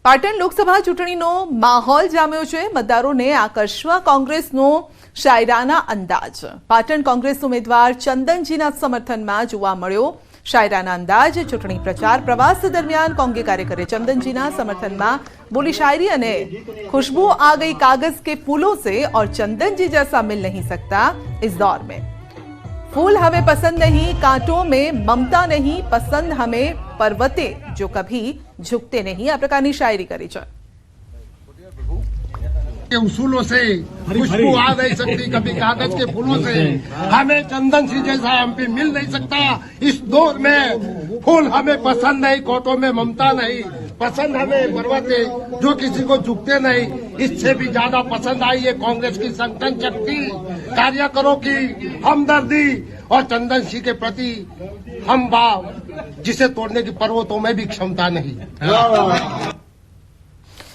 પાટણ લોકસભા ચૂંટણીનો માહોલ જામ્યો છે। મતદારોને આકર્ષવા કોંગ્રેસનો શાયરાના અંદાજ। પાટણ કોંગ્રેસ ઉમેદવાર ચંદનજીના સમર્થનમાં જોવા મળ્યો शायराना अंदाज। चूंटणी प्रचार प्रवास दरमियान कांग्रेस कार्यकरे चंदनजीना समर्थन में बोली शायरी अने खुशबू आ गई कागज के फूलों से और चंदन जी जैसा मिल नहीं सकता इस दौर में। फूल हमें पसंद नहीं, कांटों में ममता नहीं, पसंद हमें पर्वते जो कभी झुकते नहीं। आ प्रकारनी शायरी करी है। के उसूलों से खुशबू आ नहीं सकती कभी कागज के फूलों से, हमें चंदन सी जैसा एमपी मिल नहीं सकता इस दौर में। फूल हमें पसंद नहीं, कोटों में ममता नहीं, पसंद हमें पर्वते जो किसी को झुकते नहीं। इससे भी ज्यादा पसंद आई है कांग्रेस की संगठन शक्ति, कार्यकरों की हमदर्दी और चंदन सिंह के प्रति हम भाव, जिसे तोड़ने की पर्वतों में भी क्षमता नहीं।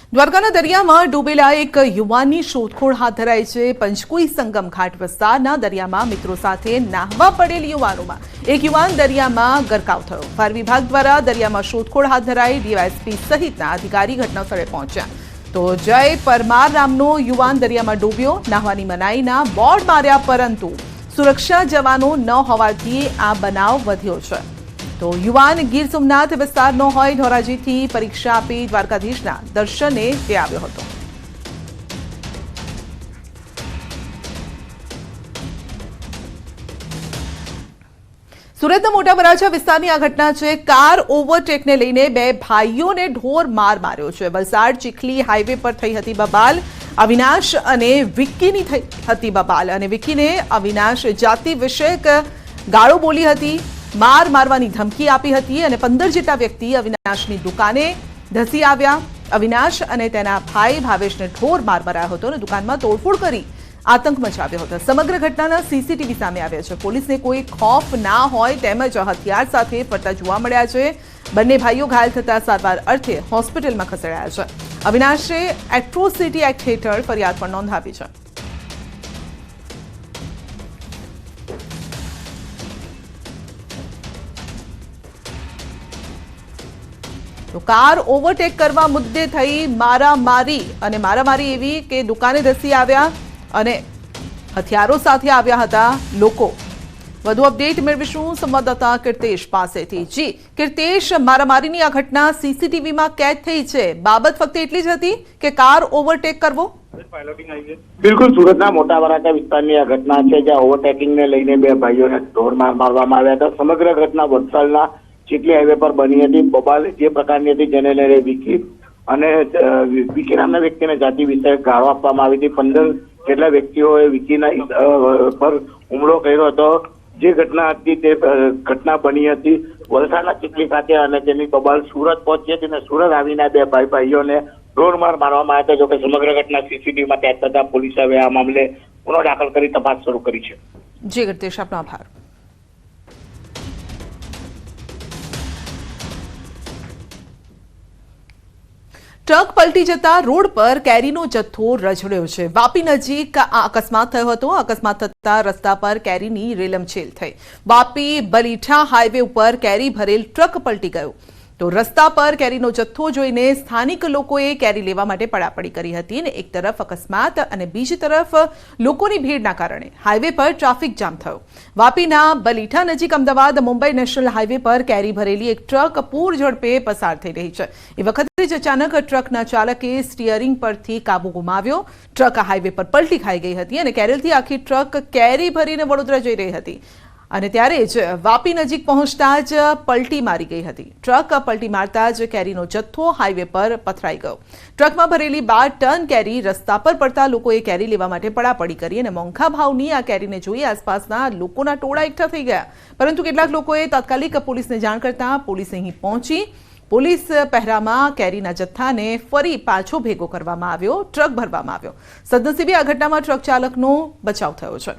द्वारकाना दरियामां डूबेला एक युवाननी शोधखोळ हाथ धराई છે। पंचकुई संगम घाट विस्ताરના દરિયામાં મિત્રો સાથે નાહવા પડેલ યુવાનોમાં એક યુવાન દરિયામાં ગરકાવ થયો। ફાયર વિભાગ દ્વારા દરિયામાં શોધખોળ હાથ ધરાઈ। ડીવાયએસપી સહિતના અધિકારી ઘટનાસ્થળે પહોંચ્યા તો જય પરમાર નામનો યુવાન દરિયામાં ડૂબ્યો। નાહવાની મનાઈના બોર્ડ માર્યા પરંતુ સુરક્ષા જવાનો ન હોવાથી આ બનાવ વધ્યો છે। तो युवान गीर सोमनाथ विस्तारनो होय धोराजीथी परीक्षा आपी द्वारकाधीशना दर्शने ते आव्यो हतो। सूरतना मोटा वराछा विस्तारनी आ घटना छे। कार ओवरटेकने लईने बे भाईओने ढोर मार मार्यो छे। वलसाड चीखली हाईवे पर थई हती बबाल। अविनाश अने विक्कीनी थई हती बबाल अने विक्कीने अविनाश जाति विषयक गाळो बोली हती, मार मारवानी धमकी आपी हती अने 15 जेटला व्यक्ति अविनाशनी दुकाने धसी आव्या। अविनाश अने तेना भाई भावेशने ढोर मार मरायो हतो अने दुकानमां तोड़फोड़ करी आतंक मचाव्यो हतो। समग्र घटनाना सीसीटीवी सामे आव्या छे। पोलीसने कोई खौफ ना होय तेमज हथियार साथे फरता जोवा मळ्या छे। बंने भाईओ घायल थता सारवार अर्थे होस्पिટલમાં ખસેડાયા છે। अविनाशे एट्रोसिटी एक्ट हेठळ फरियाद पण नोंधावी છે। तो कार ओवरटेक करवा मुद्दे थई मारामारी अने मारामारी एवी के दुकाने धसी आव्या अने हथियारों साथे आव्या हता लोको। વધુ અપડેટ મેળવીશું સંવાદદાતા કીર્તેશ પાસેથી। જી કીર્તેશ, મારામારીની આ ઘટના સીસીટીવીમાં કેદ થઈ છે। બાબત ફક્ત એટલી જ હતી કે કાર ઓવરટેક કરવો? બિલકુલ, સુરતના મોટા વરાછા વિસ્તારની આ ઘટના છે જ્યાં ઓવરટેકિંગને લઈને બે ભાઈઓને ઢોર માર મારવામાં આવ્યા હતા। સમગ્ર ઘટના વડતાલના ચીખલી હાઈવે પર બની હતી। બબાલ જે પ્રકારની હતી જેને લઈને વિકી નામના વ્યક્તિને જાતિ વિષયક ગાળો આપવામાં આવી હતી। 15 જેટલા વ્યક્તિઓએ વિકીના પર હુમલો કર્યો હતો। જે ઘટના હતી તે ઘટના બની હતી વલસાડના ચીખલી ખાતે અને તેની બબાલ સુરત પહોંચી હતી અને સુરત આવીને બે ભાઈઓને ઢોર માર મારવામાં આવ્યા હતા। જો કે સમગ્ર ઘટના સીસીટીવીમાં કેદ થતા પોલીસે હવે આ મામલે ગુનો દાખલ કરી તપાસ શરૂ કરી છે। જી કીર્તેશ, આપનો આભાર। ट्रक पलटी जता रोड पर केरीनो जत्थो रजड़्यो छे। वापी नजीक आ अकस्मात थयो हतो। अकस्मात थता रस्ता पर केरीनी रेलमछेल थई। वापी बलीठा हाईवे पर केरी भरेल ट्रक पलटी गयो तो रस्ता पर केरीनो जत्थो जोईने स्थानिक लोकोए केरी लेवा माटे पड़ापड़ी करी हती ने एक तरफ अकस्मात अने बीजी तरफ लोकोनी भीड़ना कारणे हाईवे पर ट्राफिक जाम थयो। वापीना बलीठा नजीक अमदावाद मुंबई नेशनल हाईवे पर केरी भरेली एक ट्रक पूर झड़पे पसार थई रही छे। ए वखते ज अचानक ट्रकना चालके स्टीयरिंग परथी काबू गुमाव्यो। ट्रक हाईवे पर पलटी खाई गई हती अने केरलथी आखी ट्रक केरी भरीने वडोदरा जई रही हती અને ત્યારે જ વાપી નજીક પહોંચતા જ પલટી મારી ગઈ હતી। ટ્રક પલટી મારતા જ કેરીનો જથ્થો હાઈવે પર પથરાઈ ગયો। ટ્રકમાં ભરેલી 12 ટન કેરી રસ્તા પર પડતા લોકોએ કેરી લેવા માટે પડાપડી કરી અને મોંઘા ભાવની આ કેરીને જોઈ આસપાસના લોકોના ટોળા એકઠા થઈ ગયા। પરંતુ કેટલાક લોકોએ તાત્કાલિક પોલીસને જાણ કરતા પોલીસ અહીં પહોંચી પોલીસ પહેરામાં કેરીના જથ્થાને ફરી પાછો ભેગો કરવામાં આવ્યો, ટ્રક ભરવામાં આવ્યો। સદનસીબે આ ઘટનામાં ટ્રક ચાલકનો બચાવ થયો છે।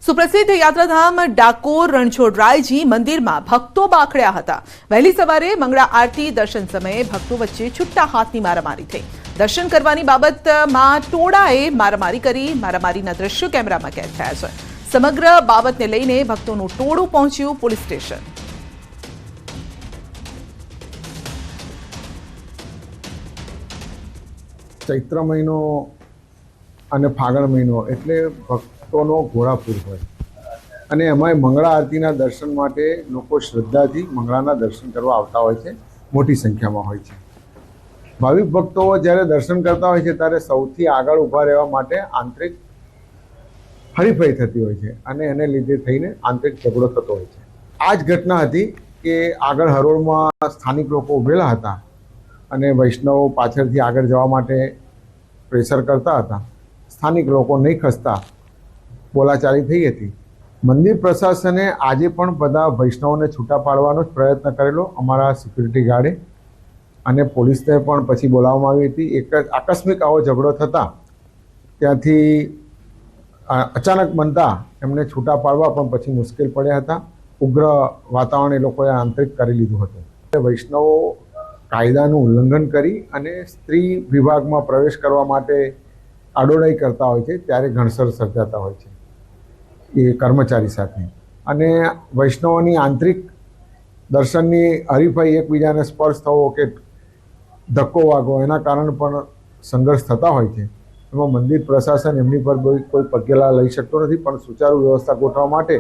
सुप्रसिद्ध यात्राधाम डाकोर रणछोड़रायजी मंदिर में भक्तों बाखड़्या हता। वहेली सवारे मंगला आरती दर्शन समय भक्तों वच्चे छुट्टा हाथनी मारामारी थई। दर्शन करवानी बाबत में टोळाए मारामारी करी। मारामारीना दृश्यो केमेरामां कैद थया छे। समग्र बाबतने लईने भक्तोनुं टोळुं पहोंच्युं पोलीस स्टेशन। ચૈત્ર મહિનો અને ફાગણ મહિનો એટલે ભક્તોનો ઘોડાપૂર હોય અને એમાંય મંગળા આરતીના દર્શન માટે લોકો શ્રદ્ધાથી મંગળાના દર્શન કરવા આવતા હોય છે, મોટી સંખ્યામાં હોય છે. ભાવિક ભક્તો જ્યારે દર્શન કરતા હોય છે ત્યારે સૌથી આગળ ઊભા રહેવા માટે આંતરિક હરીફાઈ થતી હોય છે અને એને લીધે થઈને આંતરિક ઝઘડો થતો હોય છે. આ જ ઘટના હતી કે આગળ હરોળમાં સ્થાનિક લોકો ઊભેલા હતા અને વૈષ્ણવ પાછળથી આગળ જવા માટે પ્રેશર કરતા હતા. સ્થાનિક લોકો નહીં ખસતા બોલાચાલી થઈ હતી. મંદિર પ્રશાસને આજે પણ બધા વૈષ્ણવોને છૂટા પાડવાનો જ પ્રયત્ન કરેલો, અમારા સિક્યુરિટી ગાર્ડે, અને પોલીસને પણ પછી બોલાવવામાં આવી હતી. એક જ આકસ્મિક આવો ઝઘડો થતાં ત્યાંથી અચાનક બનતા એમને છૂટા પાડવા પણ પછી મુશ્કેલ પડ્યા હતા. ઉગ્ર વાતાવરણ એ લોકોએ આંતરિક કરી લીધું હતું. વૈષ્ણવો કાયદાનું ઉલ્લંઘન કરી અને સ્ત્રી વિભાગમાં પ્રવેશ કરવા માટે આડોડાઈ કરતા હોય છે ત્યારે ઘણસર સર્જાતા હોય છે એ કર્મચારી સાથે. અને વૈષ્ણવોની આંતરિક દર્શનની હરીફાઈ, એકબીજાને સ્પર્શ થવો કે ધક્કો વાગવો, એના કારણે પણ સંઘર્ષ થતા હોય છે. એમાં મંદિર પ્રશાસન એમની પર કોઈ પગેલા લઈ શકતો નથી, પણ સુચારુ વ્યવસ્થા ગોઠવવા માટે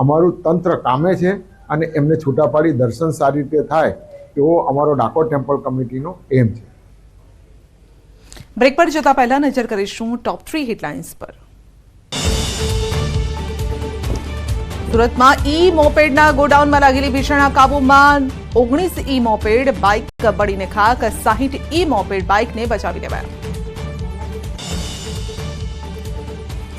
અમારું તંત્ર કામે છે અને એમને છૂટા પાડી દર્શન સારી રીતે થાય એવો અમારો ડાકોર ટેમ્પલ કમિટીનો એમ છે. બ્રેક પર જતા પહેલા નજર કરીશું ટોપ 3 હેડલાઇન્સ પર. સુરતમાં ઈ મોપેડના ગોડાઉનમાં લાગેલી ભીષણ આગ કાબૂમાં. 19 ઈ મોપેડ બાઇક બળીને ખાક. 60 ઈ મોપેડ બાઇકને બચાવી લેવાયા.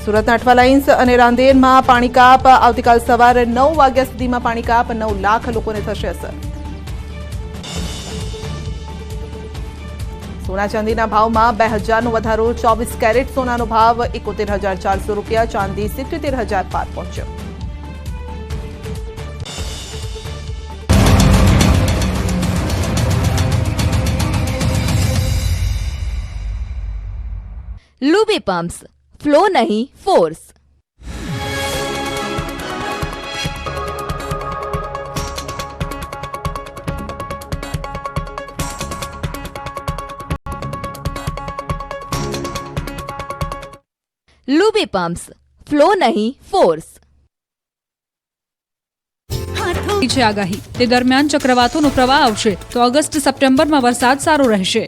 સુરતના અઠવા લાઇન્સ અને રાંદેરમાં પાણી કાપ. આવતીકાલ સવારે 9 વાગ્યા સુધીમાં પાણી કાપ. 9 લાખ લોકોને થશે અસર. સોના ચાંદીના ભાવમાં 2000નો વધારો. 24 કેરેટ સોનાનો ભાવ 71,400 રૂપિયા. ચાંદી 77,000 પાર પહોંચ્યો. लुबी पंप्स, फ्लो नहीं फोर्स. लुबी पंप्स, फ्लो नहीं फोर्स. છે આગાહી. તે દરમિયાન ચક્રવાતોનો પ્રવાહ આવશે તો ઓગસ્ટ સપ્ટેમ્બરમાં વરસાદ સારો રહેશે.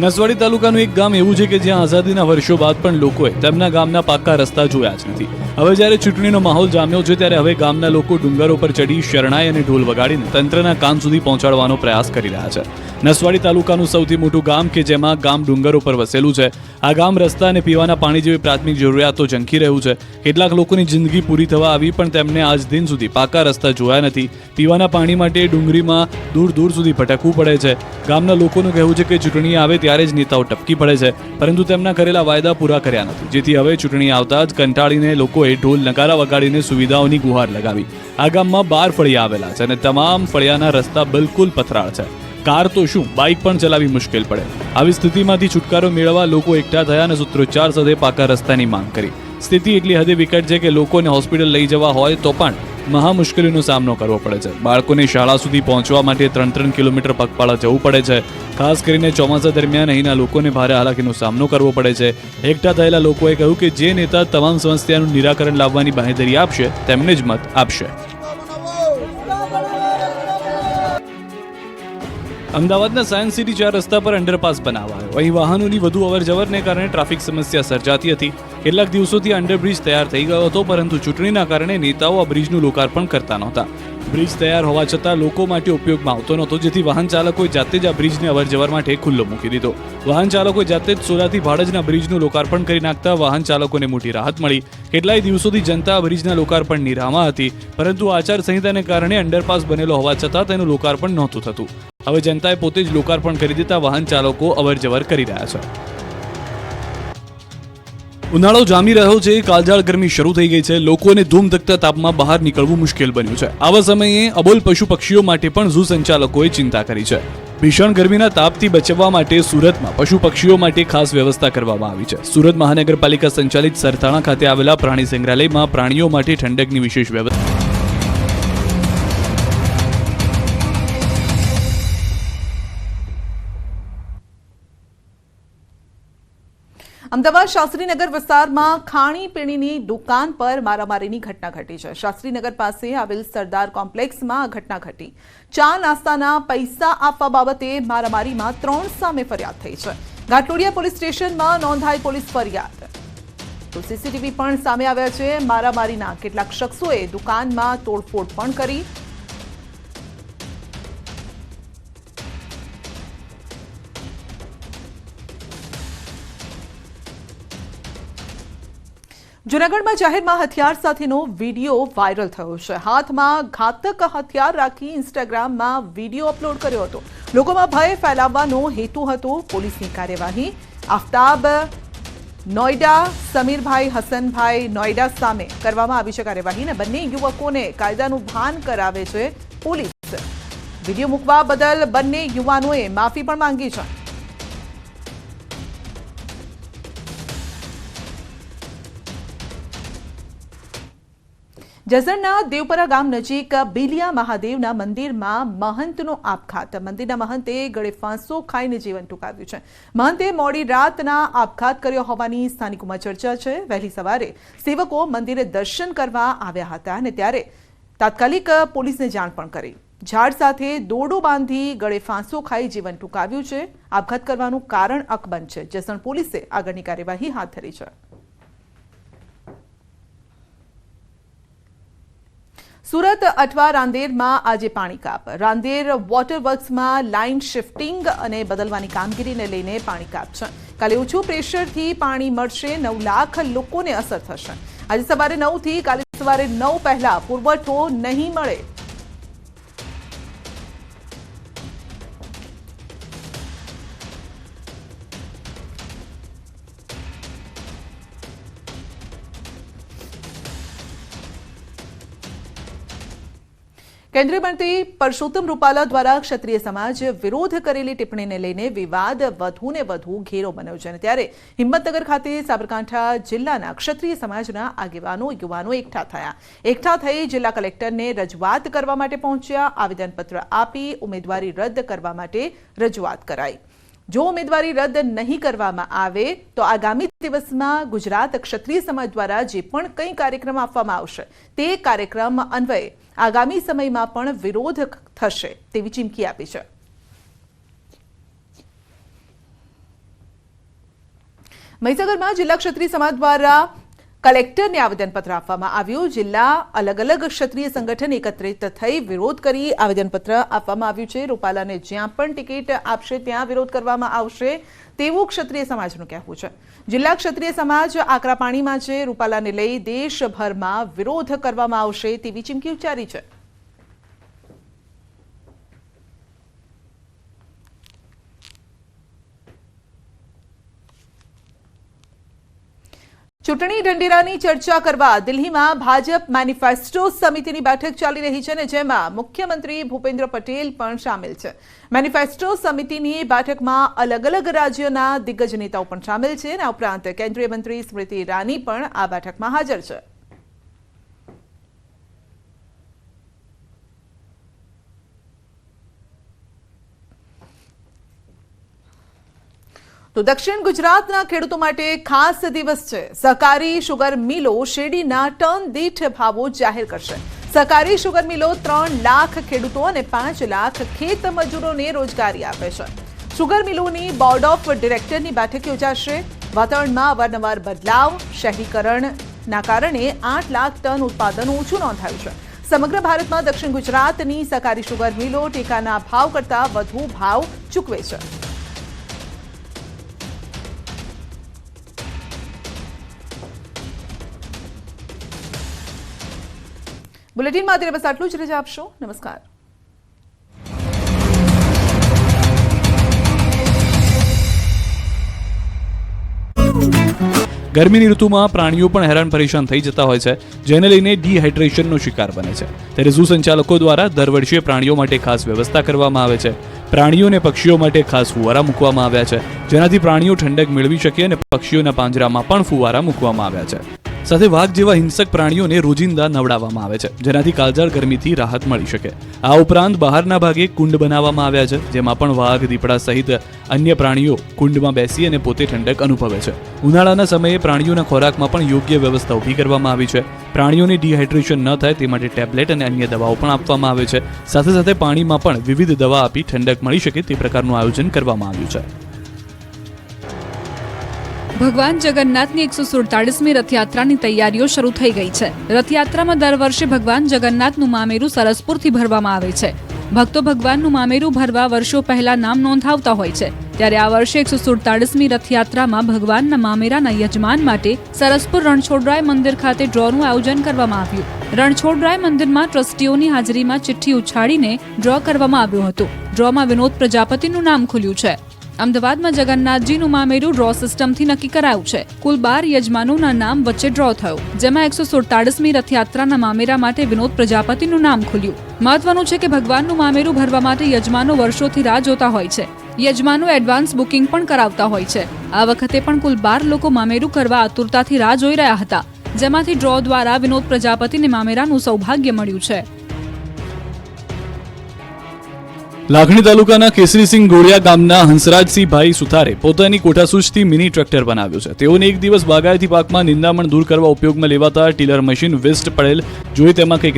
નસવાડી તાલુકાનું એક ગામ એવું છે કે જ્યાં આઝાદીના વર્ષો બાદ પણ લોકોએ તેમના ગામના પાકા રસ્તા જોયા જ નથી. હવે જ્યારે ચૂંટણીનો માહોલ જામ્યો છે ત્યારે હવે ગામના લોકો ડુંગરો પર ચડી શરણાઈ અને ઢોલ વગાડીને તંત્રના કાન સુધી પહોંચાડવાનો પ્રયાસ કરી રહ્યા છે. નસવાડી તાલુકાનું સૌથી મોટું ગામ કે જેમાં ગામ ડુંગરો પર વસેલું છે. આ ગામ રસ્તા અને પીવાના પાણી જેવી પ્રાથમિક જરૂરિયાતો ઝંખી રહ્યું છે. કેટલાક લોકોની જિંદગી પૂરી થવા આવી પણ તેમને આજ દિન સુધી પાકા રસ્તા જોયા નથી. પીવાના પાણી માટે ડુંગરીમાં દૂર દૂર સુધી ભટકવું પડે છે. ગામના લોકોનું કહેવું છે કે ચૂંટણી આવે ત્યારે જ નેતાઓ ટપકી પડે છે, પરંતુ તેમના કરેલા વાયદા પૂરા કર્યા નથી. જેથી હવે ચૂંટણી આવતા જ કંટાળીને લોકોએ ઢોલ નગારા વગાડીને સુવિધાઓની ગુહાર લગાવી. આ ગામમાં 12 ફળિયા આવેલા છે અને તમામ ફળિયાના રસ્તા બિલકુલ પથરાળ છે. કાર તો શું, બાઇક પણ ચલાવી મુશ્કેલ પડે. આવી સ્થિતિમાંથી છુટકારો મેળવવા લોકો એકઠા થયા અને સૂત્રોચ્ચાર સાથે પાકા રસ્તાની માંગ કરી. સ્થિતિ એટલી હદે વિકટ છે કે લોકોને હોસ્પિટલ લઈ જવા હોય તો પણ મહા મુશ્કેલીનો સામનો કરવો પડે છે. બાળકોને શાળા સુધી પહોંચવા માટે 3-3 કિલોમીટર પગપાળા જવું પડે છે. ખાસ કરીને ચોમાસા દરમિયાન અહીંના લોકોને ભારે હાલાકીનો સામનો કરવો પડે છે. એકઠા થયેલા લોકોએ કહ્યું કે જે નેતા તમામ સમસ્યાનું નિરાકરણ લાવવાની બાંહેધરી આપશે તેમને જ મત આપશે. અમદાવાદના સાયન્સ સિટી 4 રસ્તા પર અંડરપાસ બનાવાયો. અહીં વાહનોની વધુ અવરજવરને કારણે ટ્રાફિક સમસ્યા સર્જાતી હતી. કેટલાક દિવસોથી અંડરબ્રિજ તૈયાર થઈ ગયો હતો, પરંતુ ચૂંટણીના કારણે નેતાઓ આ બ્રિજનું લોકાર્પણ કરતા નહોતા. બ્રિજ તૈયાર હોવા છતાં લોકો માટે ઉપયોગમાં આવતો નહોતો, જેથી વાહન ચાલકોએ જાતે જ આ બ્રિજને અવરજવર માટે ખુલ્લો મૂકી દીધો. વાહન ચાલકોએ જાતે જ સોલાથી ભાડજના બ્રિજનું લોકાર્પણ કરી નાખતા વાહન ચાલકોને મોટી રાહત મળી. કેટલાય દિવસોથી જનતા આ બ્રિજના લોકાર્પણની રાહમાં હતી, પરંતુ આચારસંહિતાને કારણે અંડરપાસ બનેલો હોવા છતાં તેનું લોકાર્પણ નહોતું થતું. હવે જનતાએ પોતે જ લોકાર્પણ કરી દેતા વાહન ચાલકો અવરજવર કરી રહ્યા છે. ઉનાળો જામી રહ્યો છે. કાળઝાળ ગરમી શરૂ થઈ ગઈ છે. લોકોને ધૂમધકતા તાપમાં બહાર નીકળવું મુશ્કેલ બન્યું છે. આવા સમયે અબોલ પશુ પક્ષીઓ માટે પણ ઝૂ સંચાલકોએ ચિંતા કરી છે. ભીષણ ગરમીના તાપથી બચવા માટે સુરતમાં પશુ પક્ષીઓ માટે ખાસ વ્યવસ્થા કરવામાં આવી છે. સુરત મહાનગરપાલિકા સંચાલિત સરથાણા ખાતે આવેલા પ્રાણી સંગ્રહાલયમાં પ્રાણીઓ માટે ઠંડકની વિશેષ વ્યવસ્થા અમદાવાદ શાસ્ત્રીનગર વિસ્તારમાં ખાણીપીણીની દુકાન પર મારામારીની ઘટના ઘટી છે. શાસ્ત્રીનગર પાસે આવેલ સરદાર કોમ્પ્લેક્સમાં આ ઘટના ઘટી. ચા નાસ્તાના પૈસા આપવા બાબતે મારામારીમાં 3 સામે ફરિયાદ થઈ છે. ઘાટલોડિયા પોલીસ સ્ટેશનમાં નોંધાઈ પોલીસ ફરિયાદ. તો સીસીટીવી પણ સામે આવ્યા છે. મારામારીના કેટલાક શખ્સોએ દુકાનમાં તોડફોડ પણ કરી. જૂનાગઢમાં જાહેરમાં હથિયાર સાથેનો વિડીયો વાયરલ થયો છે. હાથમાં ઘાતક હથિયાર રાખી ઇન્સ્ટાગ્રામમાં વિડીયો અપલોડ કર્યો હતો. લોકોમાં ભય ફેલાવવાનો હેતુ હતો. પોલીસની કાર્યવાહી. આફતાબ નોઈડા, સમીરભાઈ હસનભાઈ નોઈડા સામે કરવામાં આવી છે કાર્યવાહી અને બંને યુવકોને કાયદાનું ભાન કરાવે છે પોલીસ. વિડીયો મૂકવા બદલ બંને યુવાનોએ માફી પણ માંગી છે. જસદણના દેવપરા ગામ નજીક બિલિયા મહાદેવના મંદિરમાં મહંતનો આપઘાત. મંદિરના મહંતે ગળે ફાંસો ખાઈને જીવન ટૂંકાવ્યું છે. મહંતે મોડી રાતના આપઘાત કર્યો હોવાની સ્થાનિકોમાં ચર્ચા છે. વહેલી સવારે સેવકો મંદિરે દર્શન કરવા આવ્યા હતા અને ત્યારે તાત્કાલિક પોલીસને જાણ પણ કરી. ઝાડ સાથે દોરડો બાંધી ગળે ફાંસો ખાઈ જીવન ટૂંકાવ્યું છે. આપઘાત કરવાનું કારણ અકબંધ છે. જસદણ પોલીસે આગળની કાર્યવાહી હાથ ધરી છે. સુરત અઠવા રાંદેરમાં આજે પાણી કાપ. રાંદેર વોટર વર્ક્સમાં લાઇન શિફ્ટિંગ અને બદલવાની કામગીરીને લઈને પાણી કાપ છે. કાલે ઓછું પ્રેશરથી પાણી મળશે. 9 લાખ લોકોને અસર થશે. આજે સવારે 9 થી કાલે સવારે 9 પહેલા પુરવઠો નહીં મળે. કેન્દ્રીય મંત્રી પરસોત્તમ રૂપાલા દ્વારા ક્ષત્રિય સમાજ વિરોધ કરેલી ટિપ્પણીને લઈને વિવાદ વધુને વધુ ઘેરો બન્યો છે. ત્યારે હિંમતનગર ખાતે સાબરકાંઠા જિલ્લાના ક્ષત્રિય સમાજના આગેવાનો યુવાનો એકઠા થયા. એકઠા થઈ જિલ્લા કલેક્ટરને રજૂઆત કરવા માટે પહોંચ્યા. આવેદનપત્ર આપી ઉમેદવારી રદ કરવા માટે રજૂઆત કરાઈ. જો ઉમેદવારી રદ નહીં કરવામાં આવે તો આગામી દિવસમાં ગુજરાત ક્ષત્રિય સમાજ દ્વારા જે પણ કંઈ કાર્યક્રમ આપવામાં આવશે તે કાર્યક્રમ અન્વયે આગામી સમયમાં પણ વિરોધ થશે તેવી ચીમકી આપી છે. મહીસાગરમાં જિલ્લા ક્ષત્રિય સમાજ દ્વારા કલેક્ટરને આવેદનપત્ર આપવામાં આવ્યું. જિલ્લા અલગ અલગ ક્ષત્રિય સંગઠન એકત્રિત થઈ વિરોધ કરી આવેદનપત્ર આપવામાં આવ્યું છે. રૂપાલાને જ્યાં પણ ટિકિટ આપશે ત્યાં વિરોધ કરવામાં આવશે તેવું ક્ષત્રિય સમાજનું કહેવું છે. જિલ્લા ક્ષત્રિય સમાજ આકરા પાણીમાં છે. રૂપાલાને લઈ દેશભરમાં વિરોધ કરવામાં આવશે તેવી ચીમકી ઉચ્ચારી છે. ચૂંટણી ઢંઢેરાની ચર્ચા કરવા દિલ્હીમાં ભાજપ મેનિફેસ્ટો સમિતિની બેઠક ચાલી રહી છે અને જેમાં મુખ્યમંત્રી ભૂપેન્દ્ર પટેલ પણ સામેલ છે. મેનિફેસ્ટો સમિતિની બેઠકમાં અલગ અલગ રાજ્યોના દિગ્ગજ નેતાઓ પણ સામેલ છે અને ઉપરાંત કેન્દ્રીય મંત્રી સ્મૃતિ ઈરાની પણ આ બેઠકમાં હાજર છે. તો દક્ષિણ ગુજરાતના ખેડૂતો માટે ખાસ દિવસ છે. સહકારી શુગર મિલો શેરડીના ટન દીઠ ભાવો જાહેર કરશે. સહકારી શુગર મિલો 3 લાખ ખેડૂતો અને 5 લાખ ખેત મજૂરોને રોજગારી આપે છે. શુગર મિલોની બોર્ડ ઓફ ડિરેક્ટરની બેઠક યોજાશે. વાતાવરણમાં અવારનવાર બદલાવ, શહેરીકરણના કારણે 8 લાખ ટન ઉત્પાદન ઓછું નોંધાયું છે. સમગ્ર ભારતમાં દક્ષિણ ગુજરાતની સહકારી શુગર મિલો ટેકાના ભાવ કરતાં વધુ ભાવ ચૂકવે છે. બુલેટિનમાં અત્યારે બસ આટલું જ. રજા આપશો. નમસ્કાર. ગરમીની ઋતુમાં પ્રાણીઓ પણ હેરાન પરેશાન થઈ જતા હોય છે, જેને લઈને ડિહાઇડ્રેશનનો શિકાર બને છે. ત્યારે ઝૂ સંચાલકો દ્વારા દર વર્ષે પ્રાણીઓ માટે ખાસ વ્યવસ્થા કરવામાં આવે છે. પ્રાણીઓ અને પક્ષીઓ માટે ખાસ ફુવારા મૂકવામાં આવ્યા છે, જેનાથી પ્રાણીઓ ઠંડક મેળવી શકે અને પક્ષીઓના પાંજરામાં પણ ફુવારા મૂકવામાં આવ્યા છે. સાથે વાઘ જેવા હિંસક પ્રાણીઓને રોજિંદા નવડાવવામાં આવે છે, જેનાથી કાળઝાળ ગરમીથી રાહત મળી શકે. આ ઉપરાંત બહારના ભાગે કુંડ બનાવવામાં આવ્યા છે, જેમાં પણ વાઘ, દીપડા સહિત અન્ય પ્રાણીઓ કુંડમાં બેસી અને પોતે ઠંડક અનુભવે છે. ઉનાળાના સમયે પ્રાણીઓના ખોરાકમાં પણ યોગ્ય વ્યવસ્થા ઊભી કરવામાં આવી છે. પ્રાણીઓને ડિહાઇડ્રેશન ન થાય તે માટે ટેબ્લેટ અને અન્ય દવાઓ પણ આપવામાં આવે છે. સાથે સાથે પાણીમાં પણ વિવિધ દવા આપી ઠંડક મળી શકે તે પ્રકારનું આયોજન કરવામાં આવ્યું છે. ભગવાન જગન્નાથની 147મી રથયાત્રાની તૈયારીઓ શરૂ થઈ ગઈ છે. રથયાત્રામાં દર વર્ષે ભગવાન જગન્નાથનું મામેરું સરસપુરથી ભરવામાં આવે છે. ભક્તો ભગવાનનું મામેરું ભરવા વર્ષો પહેલા નામ નોંધાવતા હોય છે. ત્યારે આ વર્ષે 147મી રથયાત્રામાં ભગવાનના મામેરાના યજમાન માટે સરસપુર રણછોડરાય મંદિર ખાતે ડ્રોનું આયોજન કરવામાં આવ્યું. રણછોડરાય મંદિરમાં ટ્રસ્ટીઓની હાજરીમાં ચિઠ્ઠી ઉછાળીને ડ્રો કરવામાં આવ્યો હતો. ડ્રોમાં વિનોદ પ્રજાપતિનું નામ ખુલ્યું છે. અમદાવાદમાં જગન્નાથજીનું મામેરું ડ્રો સિસ્ટમથી નક્કી કરાયું છે. કુલ 12 યજમાનોના નામ વચ્ચે ડ્રો થયો, જેમાં 147મી રથયાત્રાના મામેરા માટે વિનોદ પ્રજાપતિનું નામ ખુલ્યું. મહત્વનું છે કે ભગવાનનું મામેરું ભરવા માટે યજમાનો વર્ષોથી રાહ જોતા હોય છે. યજમાનો એડવાન્સ બુકિંગ પણ કરાવતા હોય છે. આ વખતે પણ કુલ 12 લોકો મામેરું કરવા આતુરતાથી રાહ જોઈ રહ્યા હતા, જેમાંથી ડ્રો દ્વારા વિનોદ પ્રજાપતિને મામેરાનું સૌભાગ્ય મળ્યું છે. લાખણી તાલુકાના કેસરીસિંહ ગોળિયા ગામના હંસરાજસિંહ ભાઈ સુથારે પોતાની કોઠાસૂઝથી મિની ટ્રેક્ટર બનાવ્યું છે. તેઓને એક દિવસ બાગાયતી પાકમાં નિંદામણ દૂર કરવા ઉપયોગમાં લેવાતા ટીલર મશીન વેસ્ટ પડેલ જોઈ તેમાં કંઈક